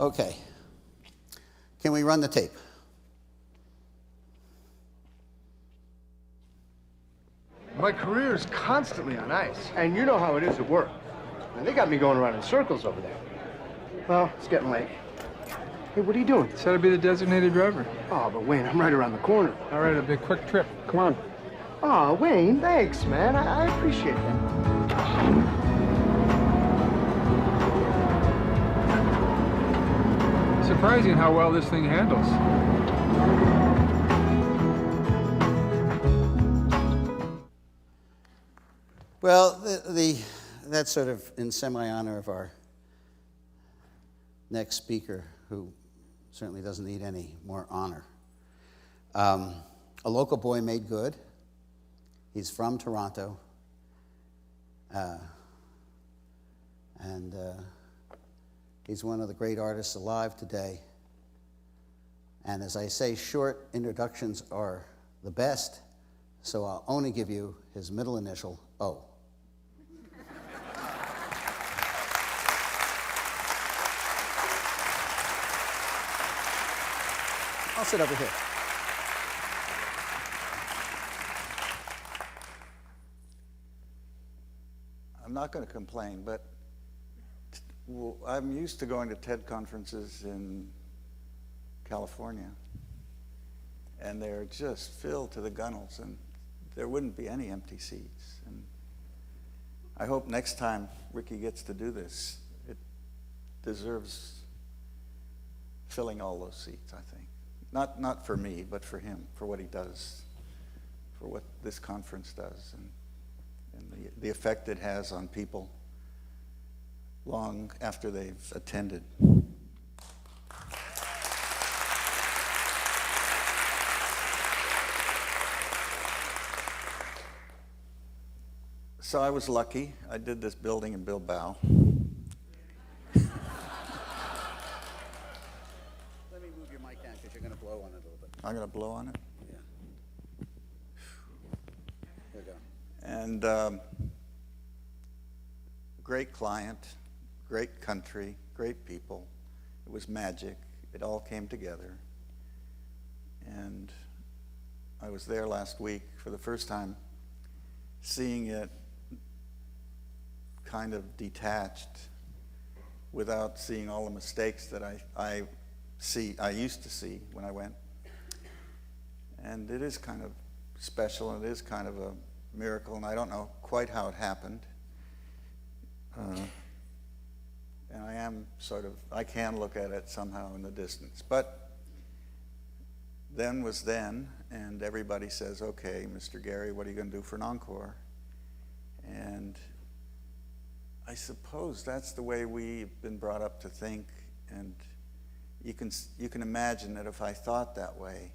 Okay. Can we run the tape? My career is constantly on ice, and you know how it is at work. And they got me going around in circles over there. Well, it's getting late. Hey, what are you doing? Said I'd be the designated driver. Oh, but Wayne, I'm right around the corner. All right, it'll be a quick trip. Come on. Oh, Wayne, thanks, man. I appreciate that. Surprising how well this thing handles. Well, that's sort of in semi-honor of our next speaker, who certainly doesn't need any more honor. A local boy made good. He's from Toronto. And he's one of the great artists alive today. And as I say, short introductions are the best, so I'll only give you his middle initial, O. I'll sit over here. I'm not going to complain, but I'm used to going to TED conferences in California, and they're just filled to the gunnels, and there wouldn't be any empty seats. And I hope next time Ricky gets to do this, it deserves filling all those seats, I think. Not for me, but for him, for what he does, for what this conference does, and the effect it has on people long after they've attended. So I was lucky. I did this building in Bilbao. Let me move your mic down because you're going to blow on it a little bit. I'm going to blow on it. Yeah. There you go. And great client, great country, great people. It was magic. It all came together. And I was there last week for the first time, seeing it kind of detached without seeing all the mistakes that I used to see when I went. And it is kind of special, and it is kind of a miracle, and I don't know quite how it happened. And I can look at it somehow in the distance. But then was then, and everybody says, okay, Mr. Gehry, what are you going to do for an encore? And I suppose that's the way we've been brought up to think, and you can imagine that if I thought that way,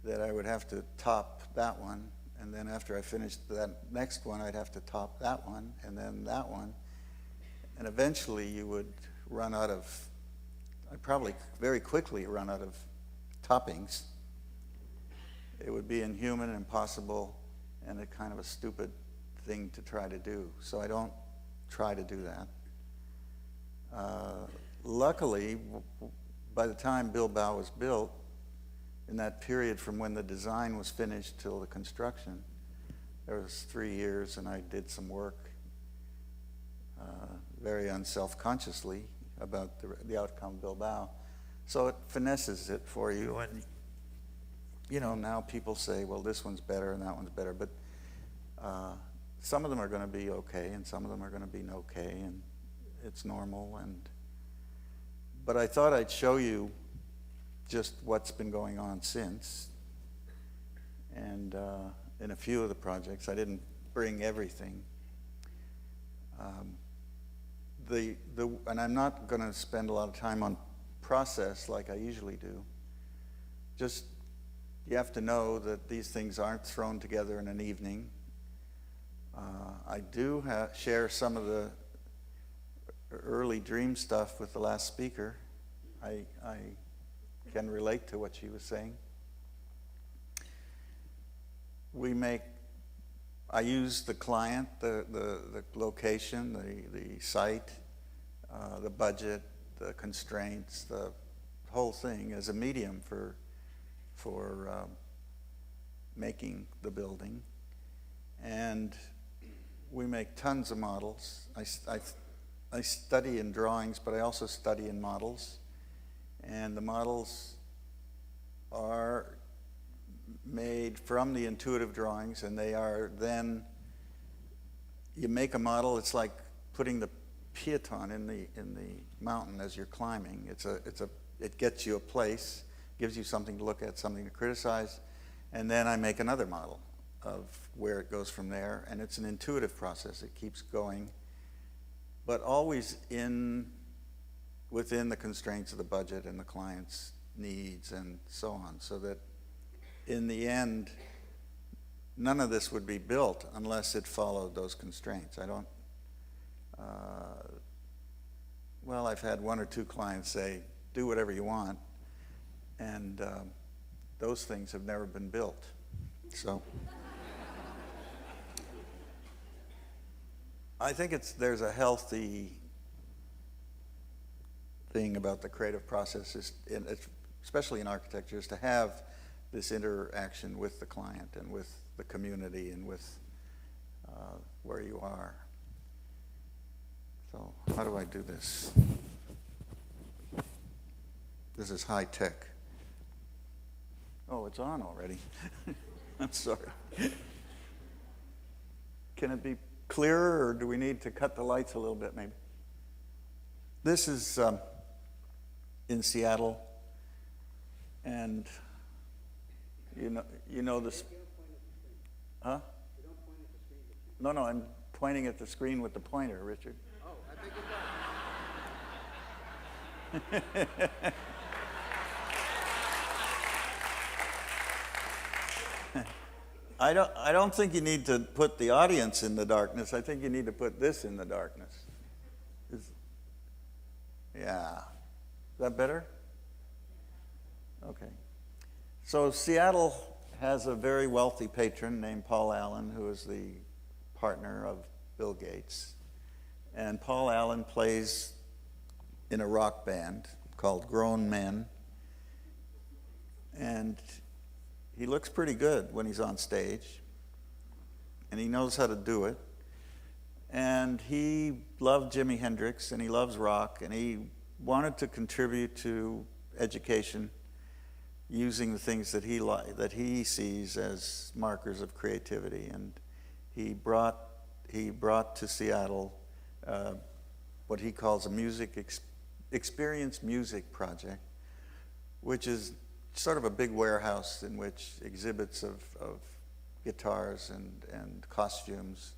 that I would have to top that one, and then after I finished that next one, I'd have to top that one, and then that one, and eventually you would run out of, I'd probably very quickly run out of toppings. It would be inhuman, impossible, and a kind of a stupid thing to try to do. So I don't try to do that. Luckily, by the time Bilbao was built, in that period from when the design was finished till the construction, there was 3 years, and I did some work very unself-consciously about the outcome of Bilbao. So it finesses it for you, and now people say, well, this one's better and that one's better, but some of them are going to be okay, and some of them are going to be okay, and it's normal. But I thought I'd show you just what's been going on since. And in a few of the projects, I didn't bring everything. And I'm not going to spend a lot of time on process like I usually do. Just, you have to know that these things aren't thrown together in an evening. I do share some of the early dream stuff with the last speaker. I can relate to what she was saying. I use the client, the location, the site, the budget, the constraints, the whole thing as a medium for making the building. And we make tons of models. I study in drawings, but I also study in models. And the models are made from the intuitive drawings, and they are then, you make a model, it's like putting the peloton in the mountain as you're climbing. It gets you a place, gives you something to look at, something to criticize, and then I make another model of where it goes from there, and it's an intuitive process. It keeps going, but always within the constraints of the budget and the client's needs and so on, so that in the end, none of this would be built unless it followed those constraints. Well, I've had one or two clients say, do whatever you want, and those things have never been built. So I think there's a healthy thing about the creative process, especially in architecture, is to have this interaction with the client and with the community and with where you are. So how do I do this? This is high tech. Oh, it's on already. I'm sorry. Can it be clearer, or do we need to cut the lights a little bit maybe? This is in Seattle, and you know this. Huh? No, I'm pointing at the screen with the pointer, Richard. Oh, I think it I don't think you need to put the audience in the darkness. I think you need to put this in the darkness. Yeah. Is that better? Okay. So Seattle has a very wealthy patron named Paul Allen, who is the partner of Bill Gates. And Paul Allen plays in a rock band called Grown Men. And he looks pretty good when he's on stage, and he knows how to do it. And he loved Jimi Hendrix, and he loves rock, and he wanted to contribute to education using the things that he sees as markers of creativity. And he brought to Seattle what he calls a experience music project, which is sort of a big warehouse in which exhibits of guitars and costumes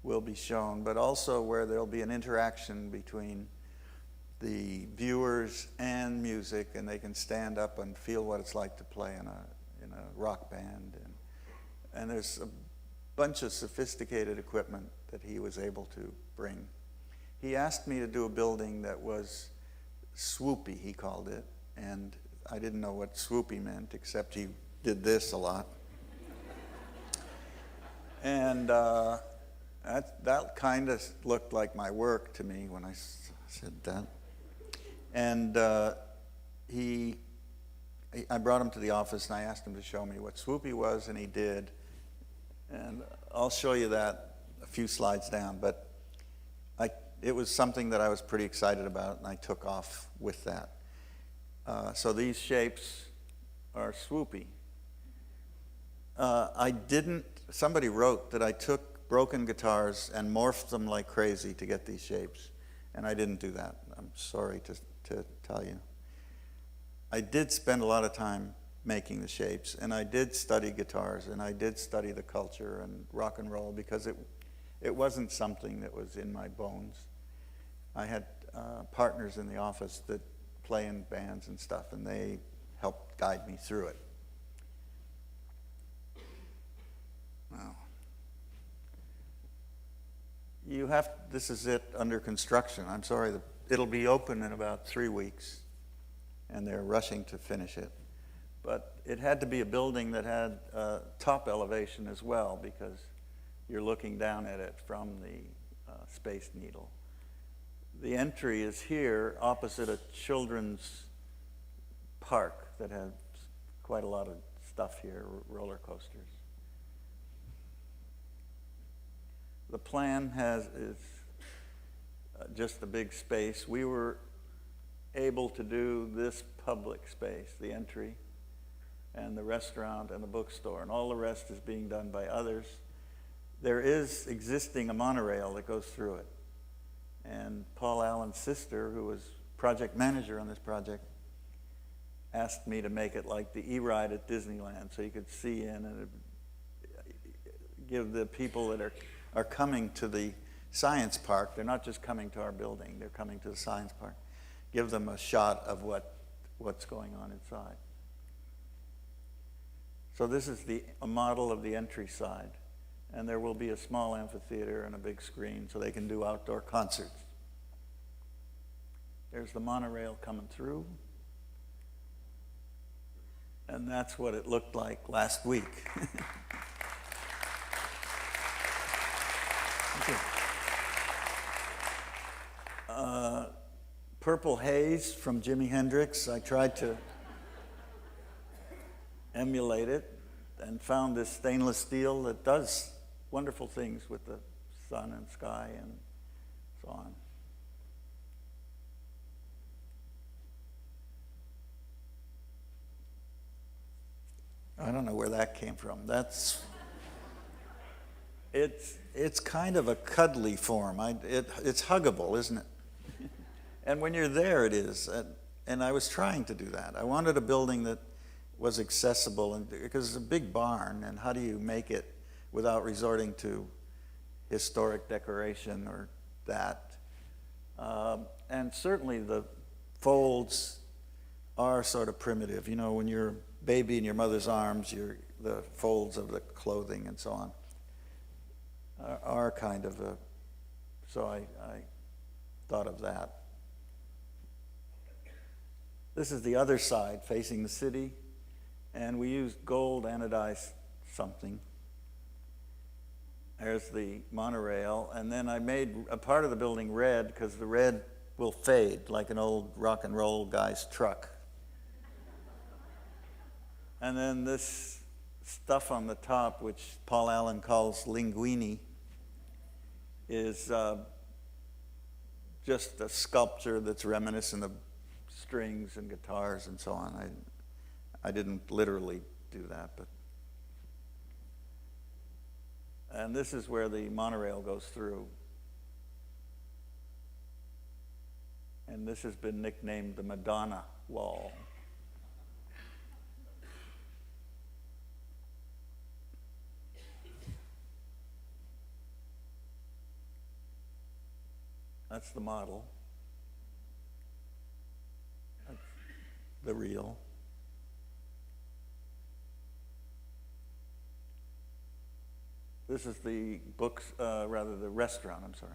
will be shown, but also where there'll be an interaction between the viewers and music, and they can stand up and feel what it's like to play in a rock band. And there's a bunch of sophisticated equipment that he was able to bring. He asked me to do a building that was swoopy, he called it, and I didn't know what swoopy meant, except he did this a lot. And that kind of looked like my work to me when I said that. And I brought him to the office, and I asked him to show me what swoopy was, and he did. And I'll show you that a few slides down, but it was something that I was pretty excited about, and I took off with that. So these shapes are swoopy. Somebody wrote that I took broken guitars and morphed them like crazy to get these shapes, and I didn't do that. I'm sorry to tell you. I did spend a lot of time making the shapes, and I did study guitars, and I did study the culture and rock and roll, because it wasn't something that was in my bones. I had partners in the office that play in bands and stuff, and they helped guide me through it. Wow. This is it under construction. I'm sorry, it'll be open in about 3 weeks, and they're rushing to finish it. But it had to be a building that had top elevation as well, because you're looking down at it from the Space Needle. The entry is here opposite a children's park that has quite a lot of stuff here, roller coasters. The plan is just a big space. We were able to do this public space, the entry, and the restaurant and the bookstore, and all the rest is being done by others. There is existing a monorail that goes through it. And Paul Allen's sister, who was project manager on this project, asked me to make it like the E-Ride at Disneyland, so you could see in and give the people that are coming to the science park, they're not just coming to our building, they're coming to the science park, give them a shot of what's going on inside. So this is a model of the entry side, and there will be a small amphitheater and a big screen so they can do outdoor concerts. There's the monorail coming through. And that's what it looked like last week. Purple Haze from Jimi Hendrix. I tried to emulate it and found this stainless steel that does wonderful things with the sun and sky and so on. I don't know where that came from. It's kind of a cuddly form. It's huggable, isn't it? And when you're there, it is. And I was trying to do that. I wanted a building that was accessible, and because it's a big barn, and how do you make it without resorting to historic decoration or that? And certainly the folds are sort of primitive. You know, when you're a baby in your mother's arms, the folds of the clothing and so on are kind of a, so I thought of that. This is the other side facing the city, and we used gold anodized something. There's the monorail, and then I made a part of the building red because the red will fade like an old rock and roll guy's truck. And then this stuff on the top, which Paul Allen calls linguine, is just a sculpture that's reminiscent of strings and guitars and so on. I didn't literally do that, but. And this is where the monorail goes through. And this has been nicknamed the Madonna Wall. That's the model. That's the real. This is the books, rather the restaurant, I'm sorry,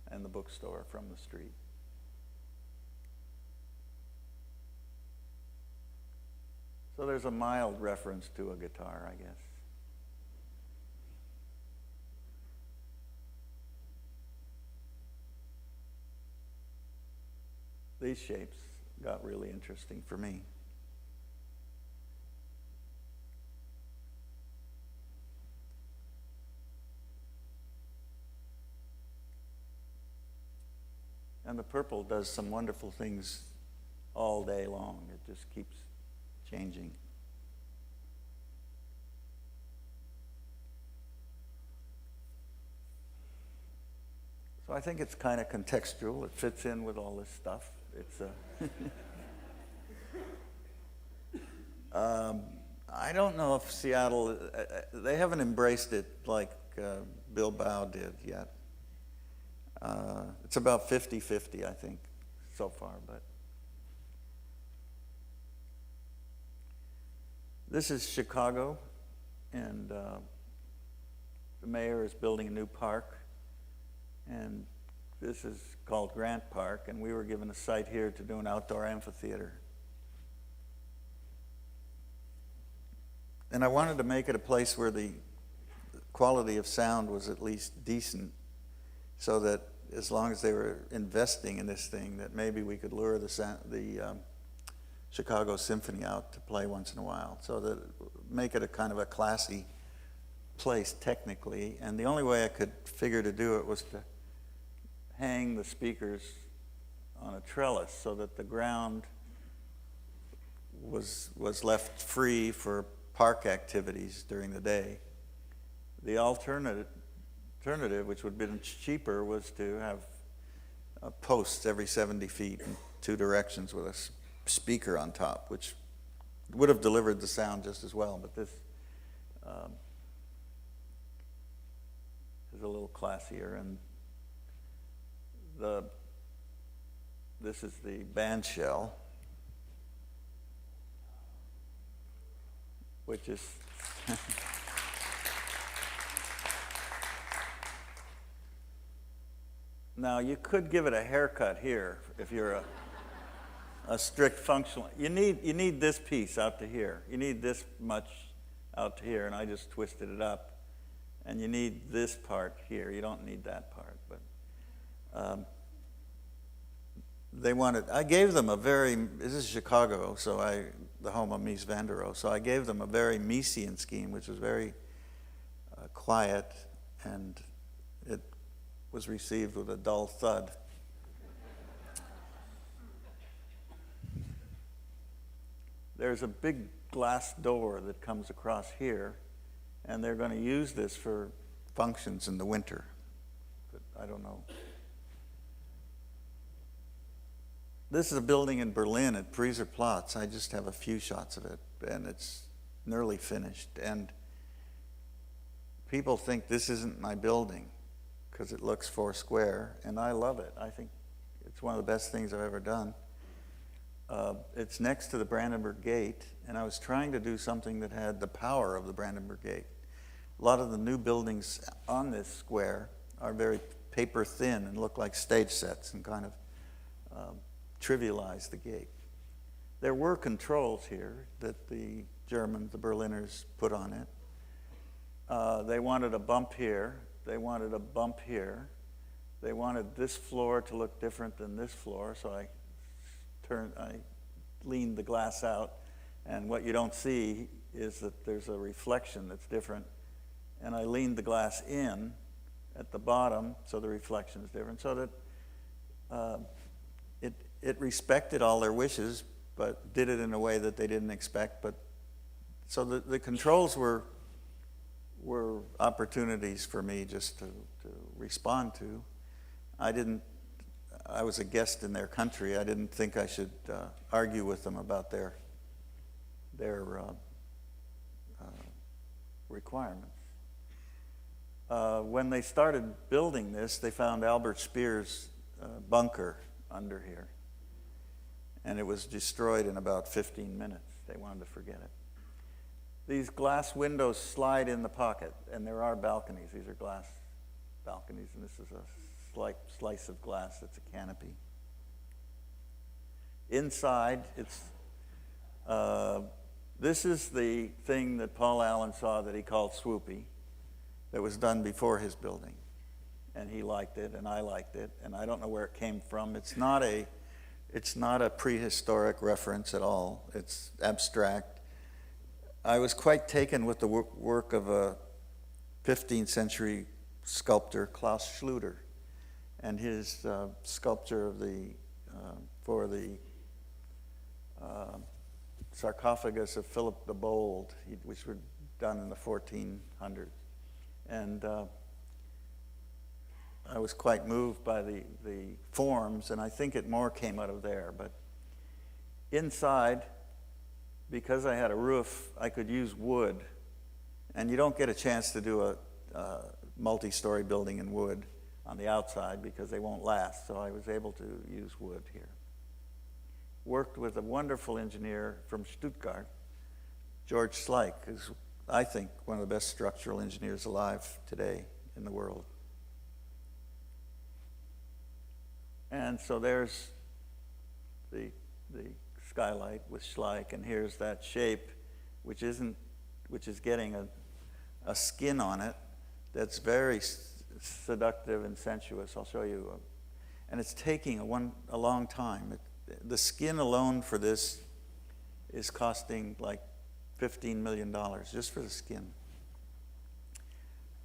and the bookstore from the street. So there's a mild reference to a guitar, I guess. These shapes got really interesting for me. And the purple does some wonderful things all day long. It just keeps changing. So I think it's kind of contextual. It fits in with all this stuff. It's I don't know if Seattle, they haven't embraced it like Bilbao did yet. It's about 50-50, I think, so far. But this is Chicago, and the mayor is building a new park, and this is called Grant Park, and we were given a site here to do an outdoor amphitheater. And I wanted to make it a place where the quality of sound was at least decent, so that as long as they were investing in this thing, that maybe we could lure the Chicago Symphony out to play once in a while, so that make it a kind of a classy place technically. And the only way I could figure to do it was to hang the speakers on a trellis so that the ground was left free for park activities during the day. The alternative, which would have been cheaper, was to have posts every 70 feet in two directions with a speaker on top, which would have delivered the sound just as well, but this is a little classier. And this is the band shell, which is now you could give it a haircut here if you're a strict functional. You need this piece out to here. You need this much out to here, and I just twisted it up. And you need this part here. You don't need that part, but they wanted. I gave them a very. This is Chicago, so the home of Mies van der Rohe. So I gave them a very Miesian scheme, which was very quiet, and it was received with a dull thud. There's a big glass door that comes across here, and they're going to use this for functions in the winter. But I don't know. This is a building in Berlin at Pritzker Platz. I just have a few shots of it, and it's nearly finished. And people think this isn't my building because it looks four square, and I love it. I think it's one of the best things I've ever done. It's next to the Brandenburg Gate, and I was trying to do something that had the power of the Brandenburg Gate. A lot of the new buildings on this square are very paper thin and look like stage sets and kind of trivialize the gate. There were controls here that the Germans, the Berliners, put on it. They wanted a bump here. They wanted a bump here. They wanted this floor to look different than this floor, so I leaned the glass out, and what you don't see is that there's a reflection that's different. And I leaned the glass in at the bottom, so the reflection is different, so that it respected all their wishes, but did it in a way that they didn't expect. But so the controls were opportunities for me just to respond to. I was a guest in their country. I didn't think I should argue with them about their requirements. When they started building this, they found Albert Speer's bunker under here, and it was destroyed in about 15 minutes. They wanted to forget it. These glass windows slide in the pocket, and there are balconies. These are glass balconies, and this is a slice of glass that's a canopy. Inside, this is the thing that Paul Allen saw that he called swoopy, that was done before his building. And he liked it, and I liked it, and I don't know where it came from. It's not a prehistoric reference at all. It's abstract. I was quite taken with the work of a 15th century sculptor, Klaus Schluter, and his sculpture of for the sarcophagus of Philip the Bold, which were done in the 1400s. And I was quite moved by the forms, and I think it more came out of there. But inside, because I had a roof, I could use wood. And you don't get a chance to do a multi-story building in wood on the outside because they won't last. So I was able to use wood here. Worked with a wonderful engineer from Stuttgart, George Schleich, who's, I think, one of the best structural engineers alive today in the world. And so there's the skylight with Schleich, and here's that shape, which is getting a skin on it that's very seductive and sensuous. I'll show you. And it's taking a long time. The skin alone for this is costing like $15 million just for the skin.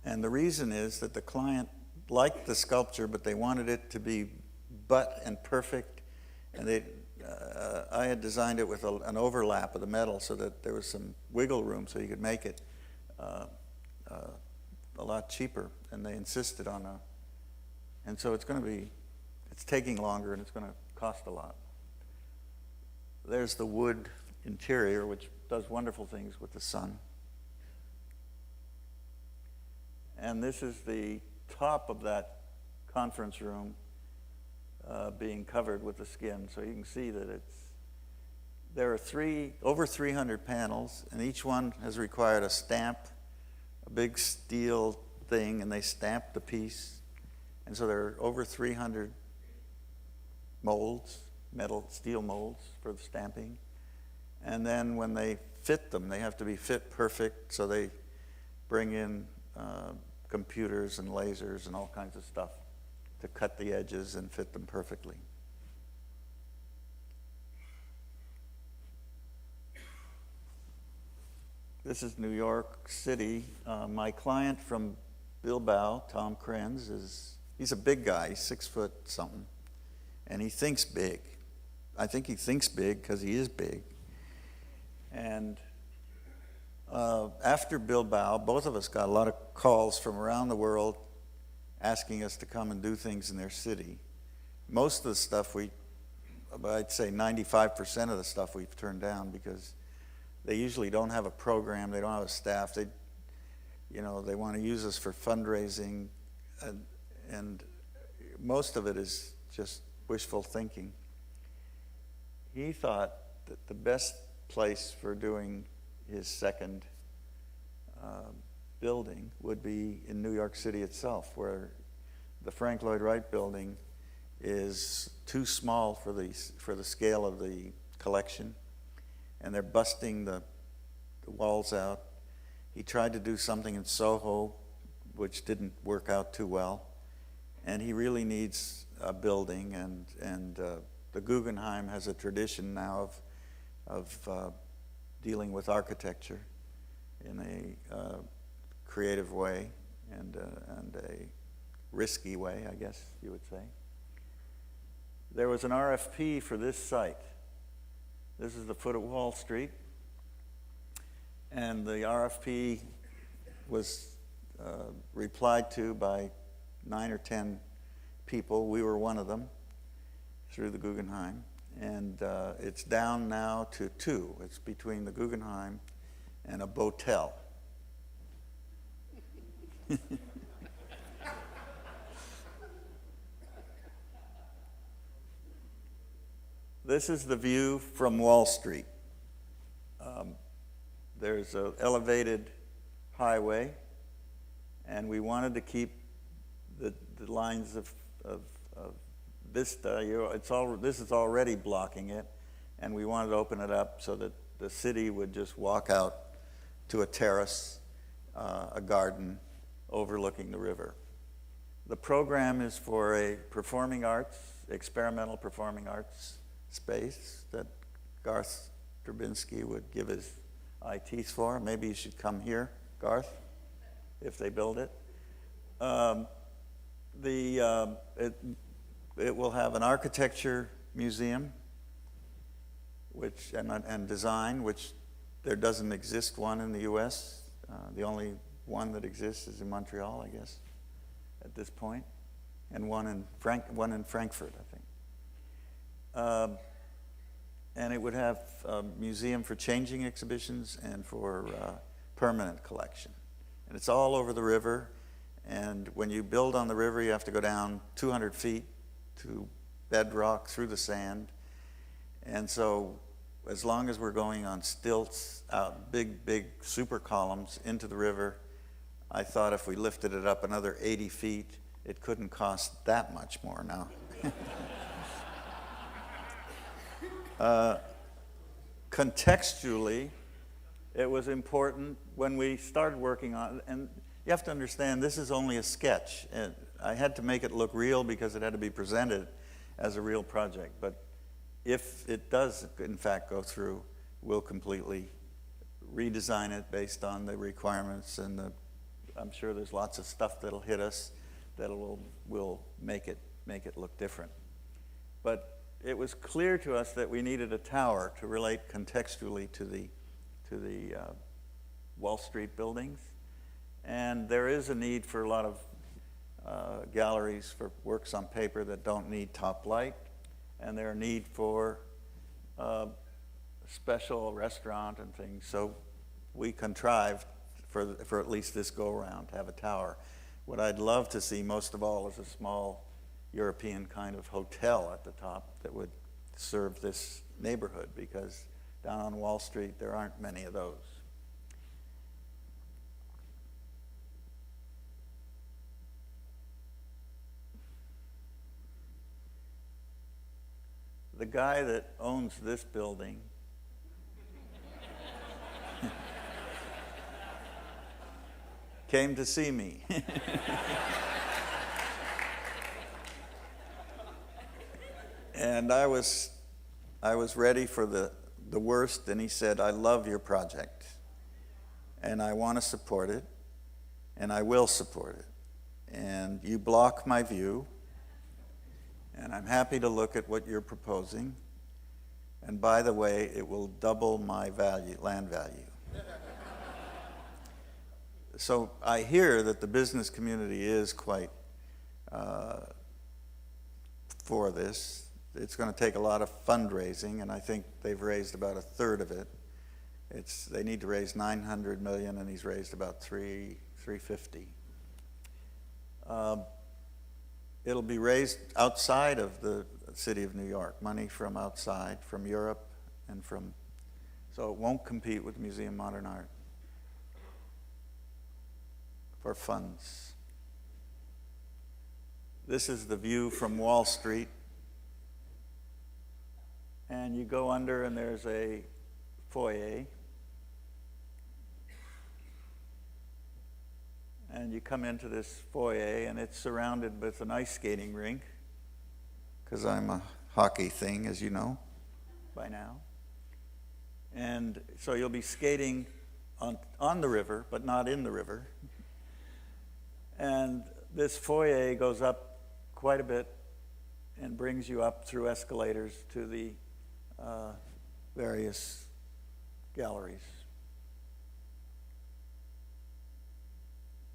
And the reason is that the client liked the sculpture, but they wanted it to be butt and perfect. And I had designed it with an overlap of the metal so that there was some wiggle room so you could make it a lot cheaper. And they insisted on and so it's taking longer and it's going to cost a lot. There's the wood interior, which does wonderful things with the sun. And this is the top of that conference room being covered with the skin. So you can see that there are over 300 panels, and each one has required a stamp, a big steel thing, and they stamp the piece. And so there are over 300 molds, steel molds for the stamping. And then when they fit them, they have to be fit perfect, so they bring in computers and lasers and all kinds of stuff to cut the edges and fit them perfectly. This is New York City. My client from Bilbao, Tom Krenz, he's a big guy, 6 foot something, and he thinks big. I think he thinks big because he is big. And after Bilbao, both of us got a lot of calls from around the world asking us to come and do things in their city. Most of the stuff I'd say 95% of the stuff we've turned down because they usually don't have a program, they don't have a staff, they want to use us for fundraising, and most of it is just wishful thinking. He thought that the best place for doing his second building would be in New York City itself, where the Frank Lloyd Wright building is too small for the scale of the collection, and they're busting the walls out. He tried to do something in Soho, which didn't work out too well, and he really needs a building, and the Guggenheim has a tradition now of dealing with architecture in a creative way and a risky way, I guess you would say. There was an RFP for this site. This is the foot of Wall Street, and the RFP was replied to by 9 or 10 people. We were one of them through the Guggenheim, and it's down now to 2. It's between the Guggenheim and a Botel. This is the view from Wall Street. There's an elevated highway, and we wanted to keep the lines of vista. This is already blocking it, and we wanted to open it up so that the city would just walk out to a terrace, a garden overlooking the river. The program is for a performing arts, experimental performing arts space that Garth Drabinsky would give his eye teeth for. Maybe you should come here, Garth, if they build it. It will have an architecture museum, and design, which there doesn't exist one in the U.S. The only one that exists is in Montreal, I guess, at this point, and one in Frankfurt, I think. And it would have a museum for changing exhibitions and for permanent collection. And it's all over the river, and when you build on the river, you have to go down 200 feet to bedrock through the sand. And so as long as we're going on stilts, out big super columns into the river, I thought if we lifted it up another 80 feet, it couldn't cost that much more now. Contextually, it was important when we started working on it, and you have to understand this is only a sketch. And I had to make it look real because it had to be presented as a real project. But if it does, in fact, go through, we'll completely redesign it based on the requirements, and I'm sure there's lots of stuff that'll hit us that will make it look different. But it was clear to us that we needed a tower to relate contextually to the Wall Street buildings, and there is a need for a lot of galleries for works on paper that don't need top light, and there are need for special restaurant and things. So we contrived for at least this go-around to have a tower. What I'd love to see most of all is a small European kind of hotel at the top that would serve this neighborhood, because down on Wall Street there aren't many of those. The guy that owns this building came to see me. And I was ready for the worst, and he said, "I love your project, and I want to support it, and I will support it. And you block my view, and I'm happy to look at what you're proposing. And by the way, it will double my land value." So I hear that the business community is quite for this. It's going to take a lot of fundraising, and I think they've raised about a third of it. They need to raise $900 million, and he's raised about $350. It'll be raised outside of the city of New York, money from outside, from Europe, and so it won't compete with the Museum of Modern Art for funds. This is the view from Wall Street. And you go under, and there's a foyer. And you come into this foyer, and it's surrounded with an ice skating rink, because I'm a hockey thing, as you know by now. And so you'll be skating on the river, but not in the river. And this foyer goes up quite a bit and brings you up through escalators to the various galleries.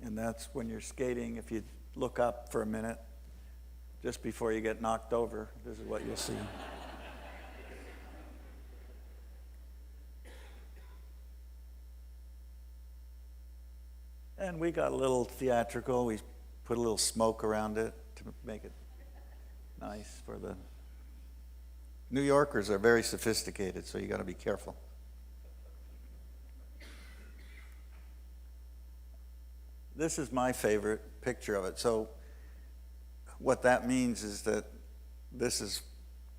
And that's when you're skating, if you look up for a minute, just before you get knocked over, this is what you'll see. And we got a little theatrical. We put a little smoke around it to make it nice for the... New Yorkers are very sophisticated, so you got to be careful. This is my favorite picture of it. So what that means is that this is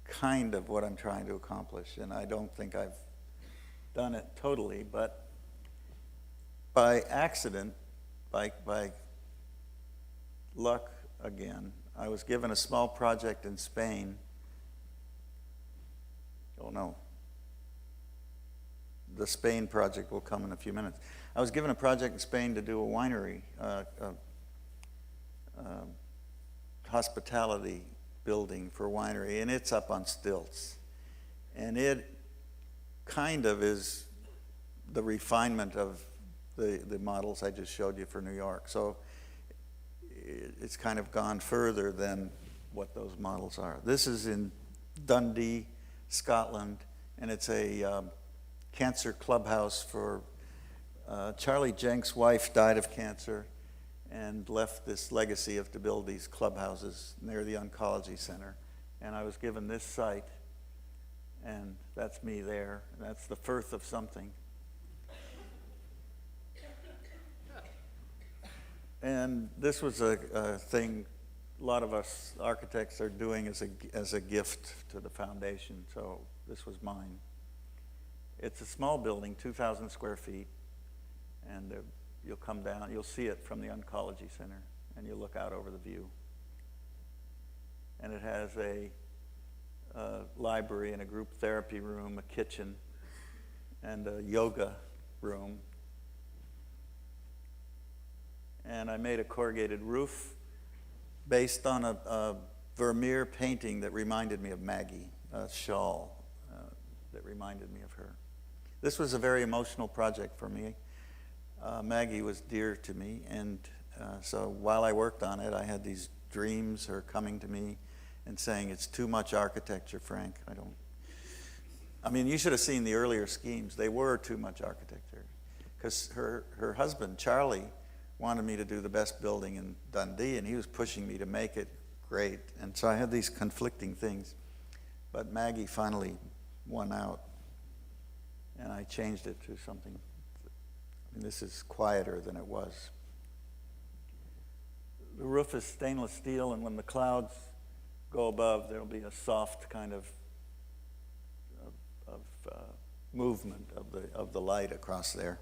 kind of what I'm trying to accomplish, and I don't think I've done it totally, but by accident, by luck again, I was given a small project in Spain. Oh no, the Spain project will come in a few minutes. I was given a project in Spain to do a winery, hospitality building for a winery, and it's up on stilts. And it kind of is the refinement of the models I just showed you for New York. So it's kind of gone further than what those models are. This is in Dundee, Scotland, and it's a cancer clubhouse for Charlie Jenks' wife died of cancer and left this legacy to build these clubhouses near the oncology center. And I was given this site, and that's me there. That's the Firth of something. And this was a thing a lot of us architects are doing as a gift to the foundation, so this was mine. It's a small building, 2,000 square feet, and you'll come down, you'll see it from the Oncology Center, and you'll look out over the view. And it has a library and a group therapy room, a kitchen, and a yoga room. And I made a corrugated roof based on a Vermeer painting that reminded me of Maggie, a shawl that reminded me of her. This was a very emotional project for me. Maggie was dear to me, and so while I worked on it, I had these dreams, her coming to me and saying, "It's too much architecture, Frank. I mean, you should have seen the earlier schemes. They were too much architecture." Because her husband, Charlie, wanted me to do the best building in Dundee, and he was pushing me to make it great. And so I had these conflicting things. But Maggie finally won out, and I changed it to something. I mean, this is quieter than it was. The roof is stainless steel, and when the clouds go above, there'll be a soft kind of movement of the light across there.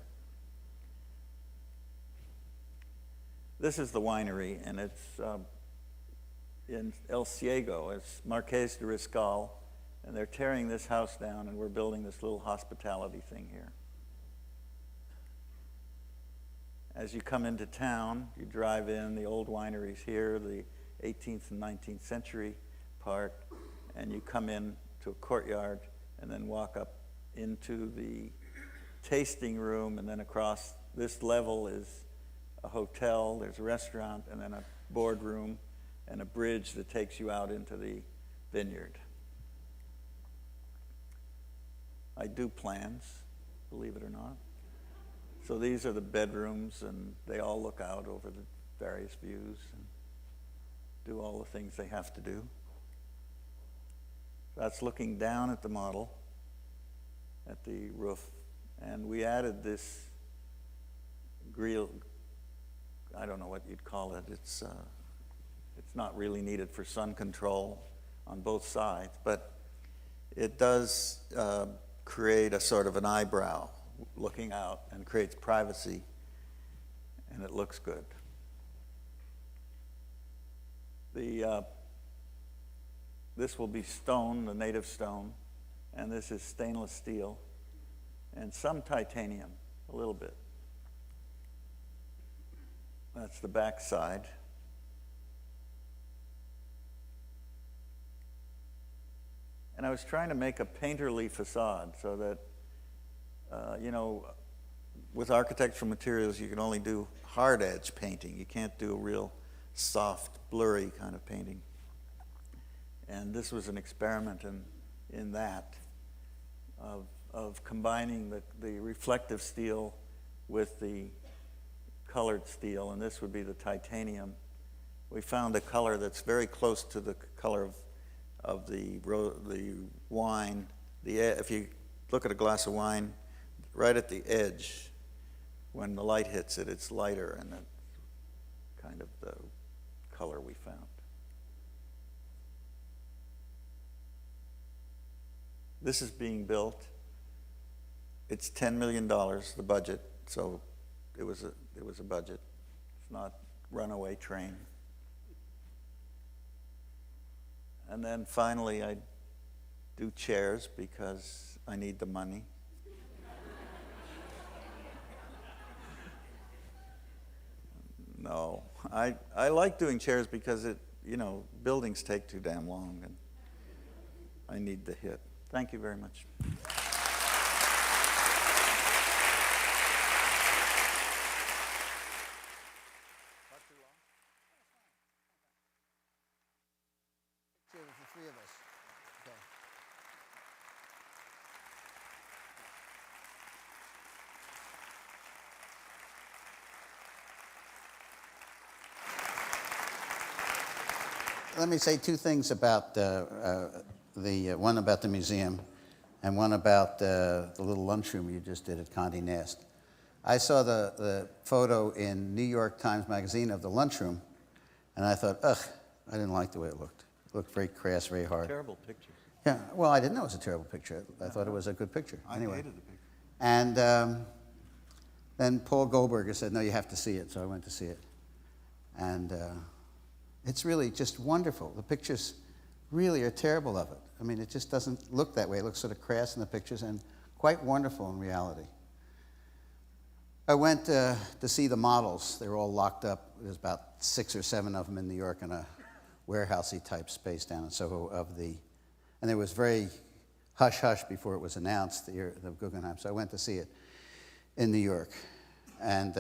This is the winery, and it's in El Ciego. It's Marqués de Riscal, and they're tearing this house down, and we're building this little hospitality thing here. As you come into town, you drive in, the old wineries here, the 18th and 19th century part, and you come in to a courtyard and then walk up into the tasting room, and then across this level is a hotel, there's a restaurant, and then a boardroom and a bridge that takes you out into the vineyard. I do plans, believe it or not. So these are the bedrooms, and they all look out over the various views and do all the things they have to do. That's looking down at the model, at the roof, and we added this grille. I don't know what you'd call it. It's not really needed for sun control on both sides, but it does create a sort of an eyebrow looking out and creates privacy, and it looks good. This will be stone, the native stone, and this is stainless steel, and some titanium, a little bit. That's the back side. And I was trying to make a painterly facade so that, with architectural materials, you can only do hard edge painting. You can't do a real soft, blurry kind of painting. And this was an experiment in that, of combining the reflective steel with the colored steel, and this would be the titanium. We found a color that's very close to the color of the wine. If you look at a glass of wine, right at the edge, when the light hits it, it's lighter, and that's kind of the color we found. This is being built. It's $10 million, the budget, so it was a budget. It's not runaway train. And then finally, I do chairs because I need the money. No, I like doing chairs because buildings take too damn long, and I need the hit. Thank you very much. For three of us. Okay. Let me say two things about the one about the museum and one about the little lunchroom you just did at Condé Nast. I saw the photo in New York Times Magazine of the lunchroom, and I thought, ugh, I didn't like the way it looked. It looked very crass, very hard. Terrible pictures. Yeah, well, I didn't know it was a terrible picture. I thought it was a good picture. I anyway. hated the picture. And Then Paul Goldberger said, no, you have to see it, so I went to see it. And it's really just wonderful. The pictures really are terrible of it. I mean, it just doesn't look that way. It looks sort of crass in the pictures and quite wonderful in reality. I went to see the models. They were all locked up. There's about 6 or 7 of them in New York in a warehousey type space down in Soho and there was very hush-hush before it was announced, the Guggenheim. So I went to see it in New York. And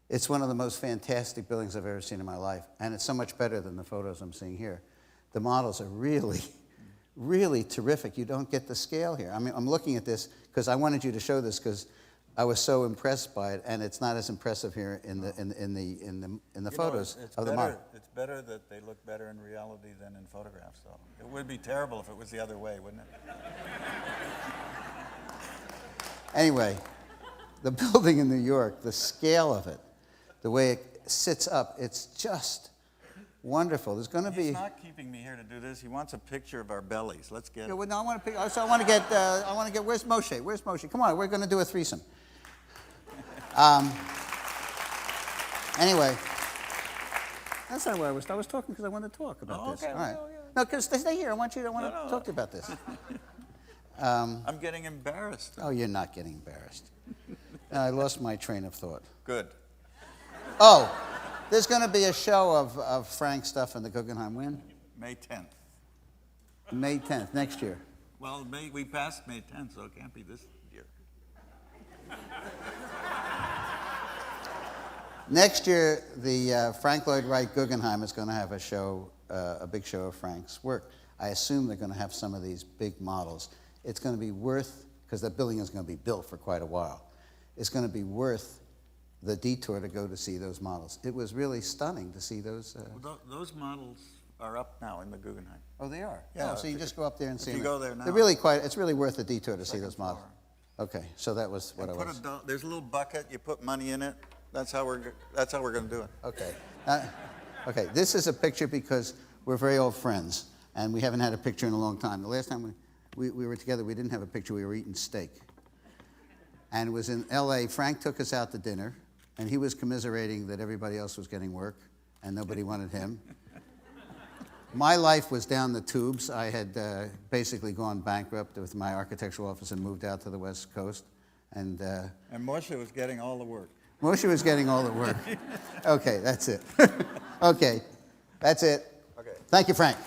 it's one of the most fantastic buildings I've ever seen in my life. And it's so much better than the photos I'm seeing here. The models are really, really terrific. You don't get the scale here. I mean, I'm looking at this because I wanted you to show this because I was so impressed by it, and it's not as impressive here in the photos of the model. It's better that they look better in reality than in photographs, though. It would be terrible if it was the other way, wouldn't it? Anyway, the building in New York, the scale of it, the way it sits up, it's just wonderful. There's going to be. He's not keeping me here to do this. He wants a picture of our bellies. Let's get it. Yeah, well, no, I want to get. Where's Moshe? Where's Moshe? Come on, we're going to do a threesome. Anyway, that's not where I was. I was talking because I wanted to talk about this. Okay, All right. well, yeah. No, because stay here. I want to talk to you about this. I'm getting embarrassed. Oh, you're not getting embarrassed. I lost my train of thought. Good. Oh, there's going to be a show of Frank stuff in the Guggenheim. When? May 10th. May 10th, next year. Well, we passed May 10th, so it can't be this year. Next year, the Frank Lloyd Wright Guggenheim is going to have a show, a big show of Frank's work. I assume they're going to have some of these big models. It's going to be worth, because that building is going to be built for quite a while, it's going to be worth the detour to go to see those models. It was really stunning to see those. Well, those models are up now in the Guggenheim. Oh, they are? Yeah, Oh, so you just go up there and see them. you go there now. They're really it's really worth the detour to see those models. floor. Okay, so that was what I was. There's a little bucket. You put money in it. That's how we're going to do it. Okay. Okay, this is a picture because we're very old friends, and we haven't had a picture in a long time. The last time we were together, we didn't have a picture. We were eating steak. And it was in L.A. Frank took us out to dinner, and he was commiserating that everybody else was getting work, and nobody wanted him. My life was down the tubes. I had basically gone bankrupt with my architectural office and moved out to the West Coast. And Moshe was getting all the work. Moshe was getting all the work. Okay, that's it. Okay, that's it. Okay. Thank you, Frank.